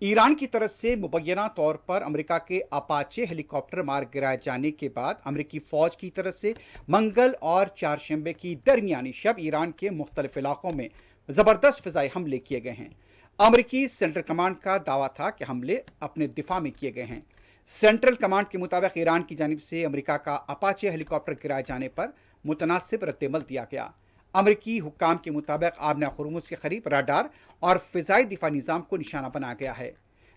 Iran की तरफ से मुबैना तौर पर अमेरिका के अपाचे हेलीकॉप्टर मार गिराए जाने के बाद अमेरिकी फौज की तरफ से मंगल और चारशंबे की दरमियानी शब ईरान के मुख्तलिफ इलाकों में जबरदस्त फिजाई हमले किए गए हैं। अमेरिकी सेंट्रल कमांड का दावा था कि हमले अपने दिफा में किए गए हैं। सेंट्रल कमांड के मुताबिक ईरान की जानिब से अमेरिका का अपाचे हेलीकॉप्टर गिराए जाने पर मुतनासिब रद्दमल दिया गया। अमेरिकी हुक्काम के मुताबिक आबना खुर्मुज के करीब राडार और फिजाई दिफा निज़ाम को निशाना बनाया गया है।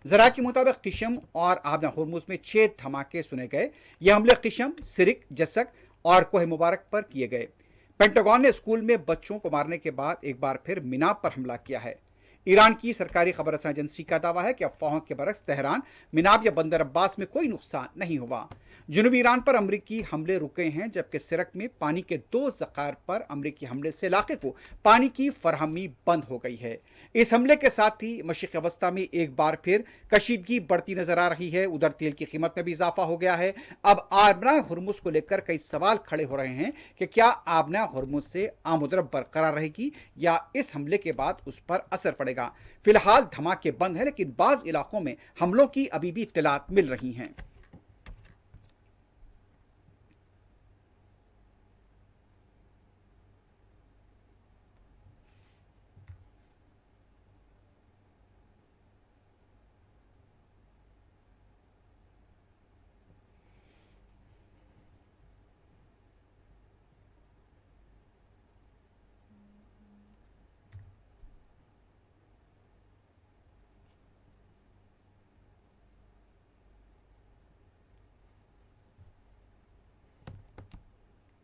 जरा के मुताबिक किशम और आबना खुर्मुज में 6 धमाके सुने गए। ये हमले किशम, सिरिक, जसक और कोह मुबारक पर किए गए। पेंटागन ने स्कूल में बच्चों को मारने के बाद एक बार फिर मिनाब पर हमला किया है। ईरान की सरकारी खबर एजेंसी का दावा है कि अफवाहों के बरक्स तेहरान, मिनाब या बंदर अब्बास में कोई नुकसान नहीं हुआ। जनूबी ईरान पर अमरीकी हमले रुके हैं, जबकि सिरक में पानी के 2 ज़खायर पर अमरीकी हमले से इलाके को पानी की फरहमी बंद हो गई है। इस हमले के साथ ही मशरिक़ वस्ता में एक बार फिर कशीदगी बढ़ती नजर आ रही है। उधर तेल की कीमत में भी इजाफा हो गया है। अब आबना हुर्मुज को लेकर कई सवाल खड़े हो रहे हैं कि क्या आबना हुर्मुज से आमदरब बरकरार रहेगी या इस हमले के बाद उस पर असर पड़ेगा। फिलहाल धमाके बंद है, लेकिन बाज इलाकों में हमलों की अभी भी इत्तलात मिल रही हैं।